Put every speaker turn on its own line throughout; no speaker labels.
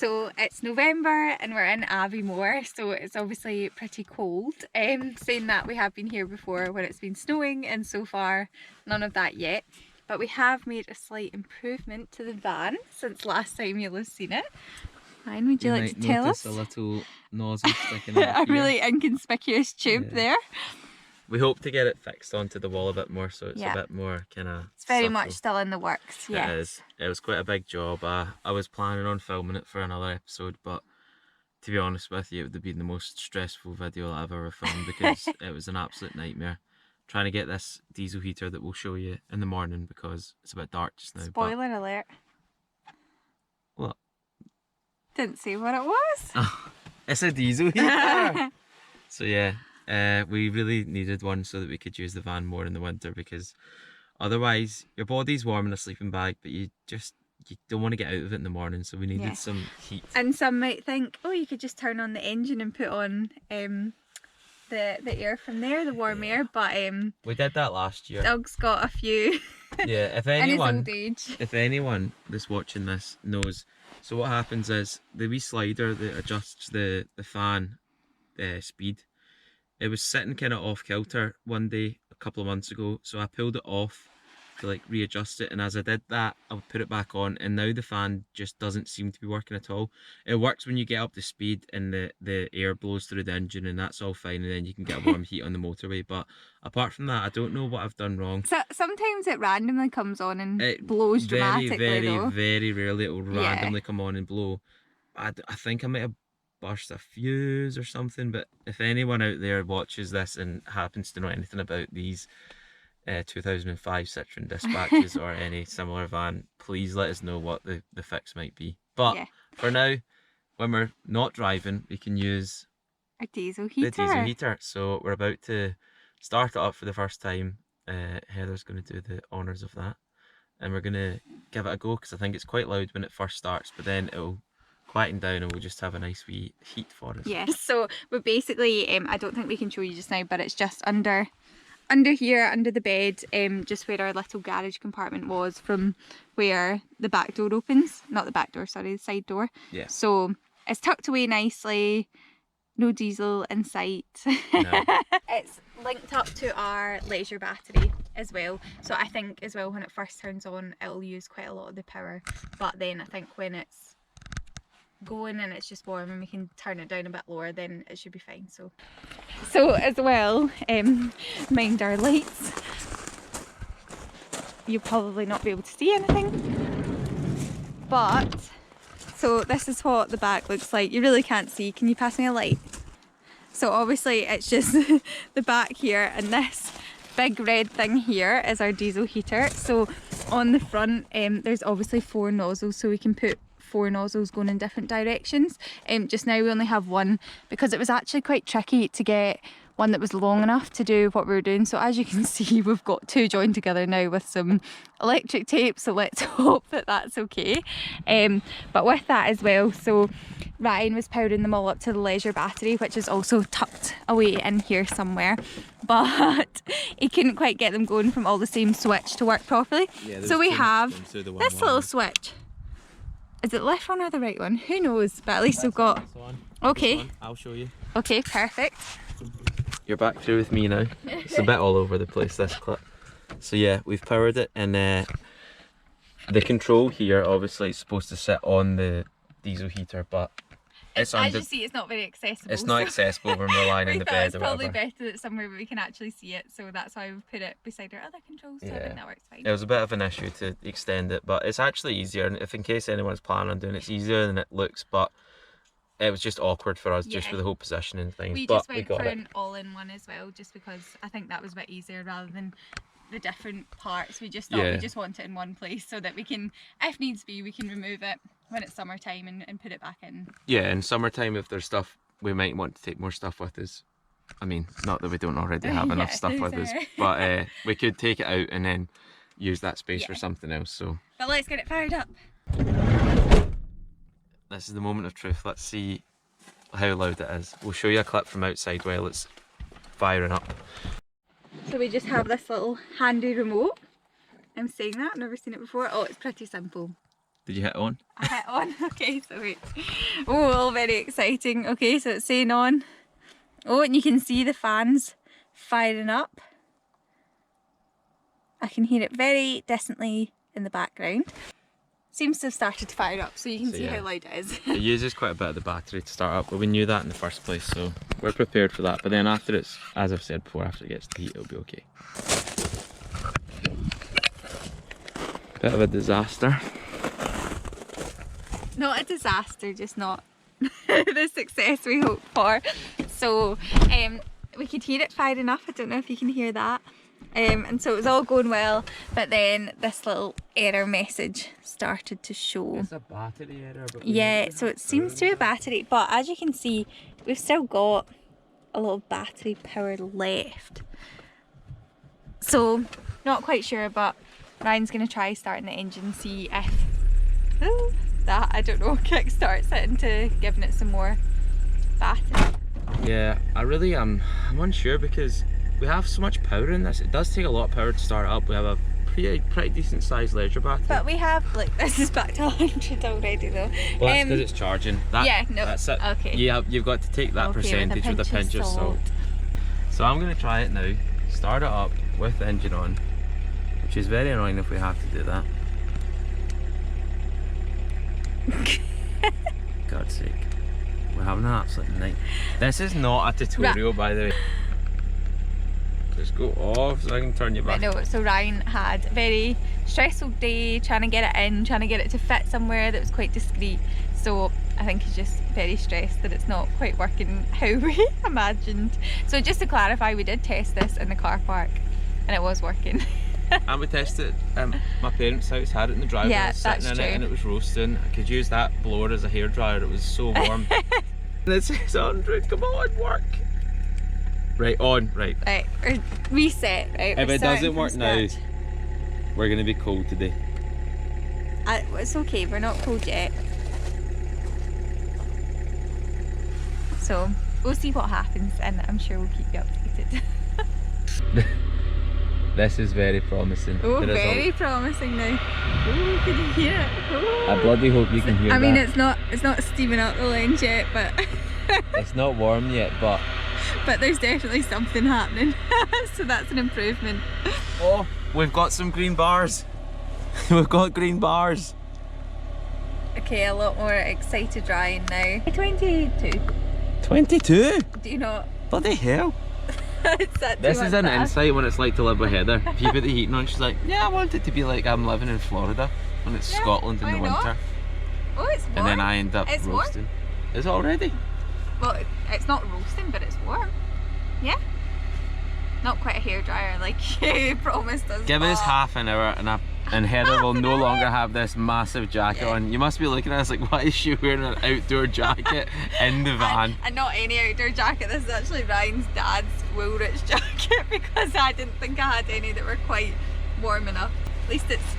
So it's November and we're in Aviemore, so it's obviously pretty cold. Saying that, we have been here before when it's been snowing, and so far none of that yet. But we have made a slight improvement to the van since last time you'll have seen it. Ryan, would you like to tell us?
A little nozzle sticking out
A really inconspicuous tube there.
We hope to get it fixed onto the wall a bit more, so it's a bit more kind of
It's very much still in the works, yeah.
It is. It was quite a big job. I was planning on filming it for another episode, but to be honest with you, it would have been the most stressful video I've ever filmed because it was an absolute nightmare trying to get this diesel heater that we'll show you in the morning because it's a bit dark just now.
Spoiler alert.
What?
Didn't say what it was.
It's a diesel heater. So yeah, we really needed one so that we could use the van more in the winter, because otherwise your body's warm in a sleeping bag, but you don't want to get out of it in the morning, so we needed some heat. And
some might think, oh, you could just turn on the engine and put on the air from there, the warm air, but
we did that last year.
Doug's got a few
if anyone
in his old age.
If anyone that's watching this knows, so what happens is the wee slider that adjusts the fan speed, it was sitting kind of off kilter one day a couple of months ago, so I pulled it off to like readjust it, and as I did that I would put it back on, and now the fan just doesn't seem to be working at all. It works when you get up to speed and the air blows through the engine, and that's all fine, and then you can get a warm heat on the motorway, but apart from that I don't know what I've done wrong.
So sometimes it randomly comes on and it blows dramatically.
Very rarely it will randomly come on and blow. I think I might have burst a fuse or something, but if anyone out there watches this and happens to know anything about these 2005 Citroen Dispatches or any similar van, please let us know what the fix might be. But for now, when we're not driving, we can use
a diesel heater.
So we're about to start it up for the first time. Heather's going to do the honours of that, and we're going to give it a go because I think it's quite loud when it first starts, but then it'll quieten down and we'll just have a nice wee heat for us.
Yes, so we're basically, I don't think we can show you just now, but it's just under here, under the bed, just where our little garage compartment was from where the back door opens. Not the back door, sorry, the side door.
Yeah.
So it's tucked away nicely, no diesel in sight.
No.
It's linked up to our leisure battery as well, so I think as well when it first turns on it'll use quite a lot of the power, but then I think when it's going and it's just warm and we can turn it down a bit lower, then it should be fine. So as well, mind our lights. You'll probably not be able to see anything, but so this is what the back looks like. You really can't see. Can you pass me a light? So obviously it's just the back here, and this big red thing here is our diesel heater. So on the front there's obviously 4 nozzles, so we can put 4 nozzles going in different directions. Just now we only have one because it was actually quite tricky to get one that was long enough to do what we were doing. So as you can see, we've got 2 joined together now with some electric tape, so let's hope that that's okay. But with that as well, so Ryan was powering them all up to the leisure battery, which is also tucked away in here somewhere, but he couldn't quite get them going from all the same switch to work properly. So we have this little switch. Is it the left one or the right one? Who knows, but at least we've got... Okay.
I'll show you.
Okay, perfect.
You're back through with me now. It's a bit all over the place, this clip. So yeah, we've powered it, and the control here obviously is supposed to sit on the diesel heater, but
as you see, it's not very accessible.
It's not accessible when we're lying in the bed
or whatever. It's probably better that somewhere where we can actually see it, so that's why we've put it beside our other controls, so I think that works fine.
It was a bit of an issue to extend it, but it's actually easier, and if in case anyone's planning on doing it, it's easier than it looks, but it was just awkward for us just with the whole positioning things.
We just went for an all-in-one as well, just because I think that was a bit easier rather than the different parts. We just thought we just want it in one place so that we can, if needs be, we can remove it when it's summertime and put it back in.
Yeah, in summertime if there's stuff we might want to take more stuff with us. I mean, not that we don't already have enough stuff with us, but we could take it out and then use that space for something else. So,
but let's get it fired up.
This is the moment of truth. Let's see how loud it is. We'll show you a clip from outside while it's firing up.
So we just have this little handy remote. I'm saying that, I've never seen it before. Oh, it's pretty simple.
Did you hit on?
I hit on. Okay, so wait. Oh, all very exciting. Okay, so it's saying on. Oh, and you can see the fans firing up. I can hear it very distantly in the background. Seems to have started to fire up, so you can see how loud it is.
It uses quite a bit of the battery to start up, but we knew that in the first place, so we're prepared for that. But then after it's, as I've said before, after it gets to heat, it'll be okay. Bit of a disaster.
Not a disaster, just not the success we hoped for. So we could hear it firing up. I don't know if you can hear that. And so it was all going well, but then this little error message started to show.
It's a battery error. But
yeah, so it seems to be a battery, but as you can see, we've still got a lot of battery power left. So not quite sure, but Ryan's going to try starting the engine, see if that, I don't know, kickstarts it into giving it some more battery.
Yeah, I really am. I'm unsure because we have so much power in this. It does take a lot of power to start it up. We have a pretty decent sized leisure battery.
But we have, like, this is back to 100 already though.
Well, that's because it's charging.
Yeah, no,
that's it.
okay.
Yeah, you've got to take that percentage with a pinch of salt. So I'm going to try it now. Start it up with the engine on, which is very annoying if we have to do that. God's sake. We're having an absolute night. This is not a tutorial, by the way. Just go off so I can turn you back.
I know, so Ryan had a very stressful day trying to get it in, trying to get it to fit somewhere that was quite discreet. So I think he's just very stressed that it's not quite working how we imagined. So just to clarify, we did test this in the car park and it was working.
And we tested it, my parents' house had it in the driveway,
Yeah,
sitting in
that's
it, and it was roasting. I could use that blower as a hairdryer, it was so warm. And it says 100, come on, work. Right, on, right.
Right, or reset, right?
If it doesn't work now, we're going to be cold today.
It's okay, we're not cold yet. So, we'll see what happens and I'm sure we'll keep you updated.
This is very promising.
Oh, very promising now. Oh, can you hear it? Oh.
I bloody hope you can hear that.
I mean, it's not steaming up the lens yet, but
it's not warm yet, but
there's definitely something happening. So that's an improvement.
Oh, we've got some green bars. We've got green bars.
Okay, a lot more excited Ryan now. 22.
22?
Do you not?
Bloody hell.
This
is an insight when it's like to live with Heather. If you put the heating on, she's like, yeah, I want it to be like I'm living in Florida when it's Scotland in the winter.
Oh, it's warm.
And then I end up
it's
roasting.
Warm.
It's already?
Well, it's not roasting, but it's warm. Yeah? Not quite a hairdryer like you promised us.
Give us half an hour and Heather will no longer have this massive jacket on. You must be looking at us like, why is she wearing an outdoor jacket in the van?
And not any outdoor jacket. This is actually Ryan's dad's Woolrich jacket because I didn't think I had any that were quite warm enough. At least it's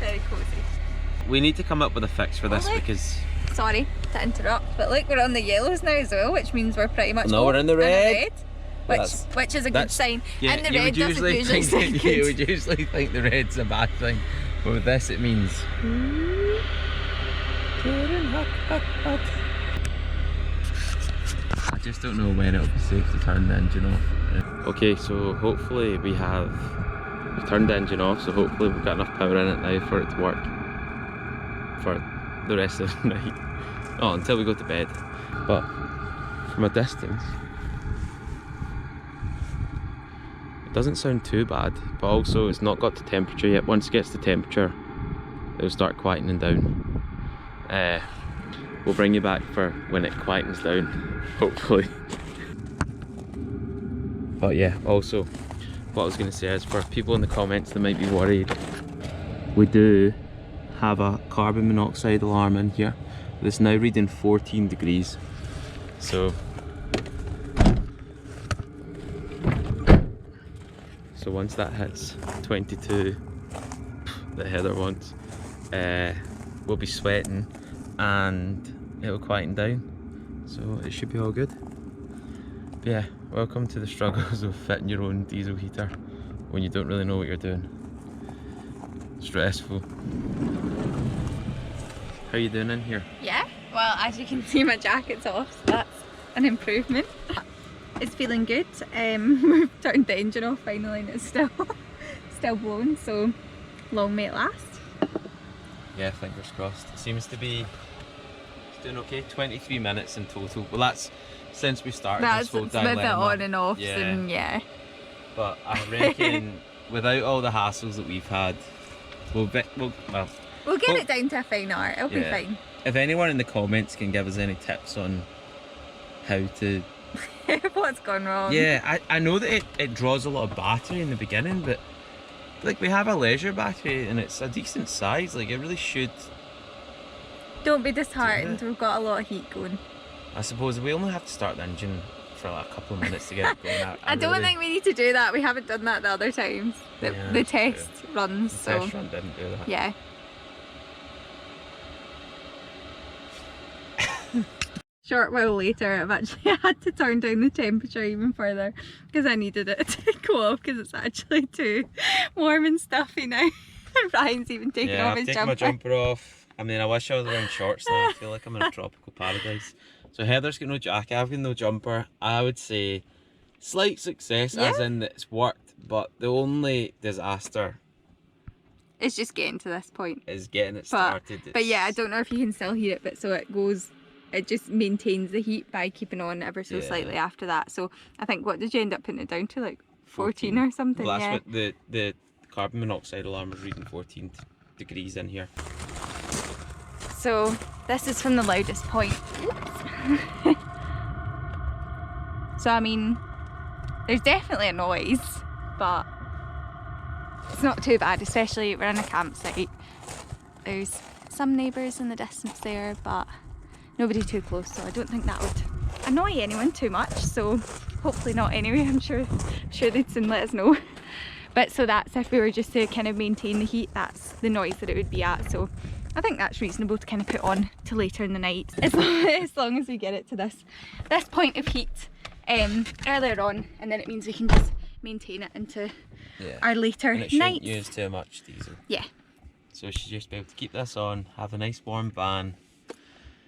very cozy.
We need to come up with a fix for this because...
Sorry to interrupt, but look, we're on the yellows now as well, which means we're pretty much...
No, we're in the red.
Which is a good sign.
Yeah,
and the red doesn't usually sound good.
You would usually think the red's a bad thing, but with this it means... I just don't know when it'll be safe to turn the engine off. Okay, so hopefully we've turned the engine off, so hopefully we've got enough power in it now for it to work for the rest of the night. Oh, until we go to bed. But from a distance, it doesn't sound too bad, but also it's not got to temperature yet. Once it gets to temperature, it'll start quietening down. We'll bring you back for when it quietens down, hopefully. But yeah, also, what I was going to say is for people in the comments that might be worried, we do have a carbon monoxide alarm in here. It's now reading 14 degrees. So once that hits 22 that Heather wants, we'll be sweating and it'll quieten down. So it should be all good. But yeah, welcome to the struggles of fitting your own diesel heater when you don't really know what you're doing. Stressful. How you doing in here?
Yeah, well, as you can see, my jacket's off, so that's an improvement. It's feeling good. We've turned the engine off finally and it's still blowing, so long may it last.
Yeah, fingers crossed. It seems to be doing okay. 23 minutes in total. Well, that's since we started
That's
this whole
with it
dilemma.
on and off,
Yeah.
and yeah.
But I reckon without all the hassles that we've had, we'll get
it down to a fine hour. It'll be
Yeah.
fine.
If anyone in the comments can give us any tips on how to...
What's gone wrong?
Yeah, I know that it draws a lot of battery in the beginning, but like we have a leisure battery and it's a decent size, like it really should...
Don't be disheartened,
Yeah.
we've got a lot of heat going.
I suppose we only have to start the engine for like a couple of minutes to get it going.
I don't think we need to do that. We haven't done that the other times. The
Yeah,
the
that's
test runs,
The
so
test run didn't do that.
yeah. Short while later, I've actually had to turn down the temperature even further because I needed it to go off because it's actually too warm and stuffy now. Ryan's even taken
Yeah,
off
I've
his
taken
jumper.
my jumper off. I mean, I wish I was wearing shorts now. I feel like I'm in a tropical paradise. So Heather's got no jacket, I've got no jumper. I would say slight success, as
Yeah.
in that it's worked, but the only disaster
It's just getting to this point.
is getting it
But
started.
yeah, I
It's-
don't know if you can still hear it, but so it just maintains the heat by keeping on ever so
Yeah.
slightly after that. So I think, what did you end up putting it down to, like 14 or something?
Well, that's
yeah.
what the carbon monoxide alarm was reading 14 degrees in here.
So this is from the loudest point. So I mean, there's definitely a noise, but it's not too bad, especially we're in a campsite. There's some neighbours in the distance there, but nobody too close, so I don't think that would annoy anyone too much. So hopefully not anyway. I'm sure they'd soon let us know. But so that's if we were just to kind of maintain the heat, that's the noise that it would be at. So I think that's reasonable to kind of put on to later in the night, as long as we get it to this point of heat earlier on, and then it means we can just maintain it into
Yeah.
our later
And it shouldn't
nights.
use too much diesel.
Yeah,
So we should just be able to keep this on, have a nice warm van.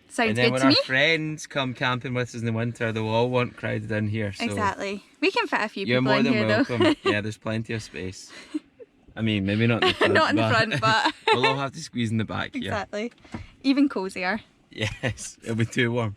sounds
And then
good
when
to
our
me.
friends come camping with us in the winter, they'll all want crowded in here. So
Exactly. We can fit a few
you're
people
more
in
than
here
welcome.
though.
Yeah, there's plenty of space. I mean, maybe not in the front.
Not in the front, but
we'll all have to squeeze in the back here.
exactly. Even cozier.
Yes, it'll be too warm.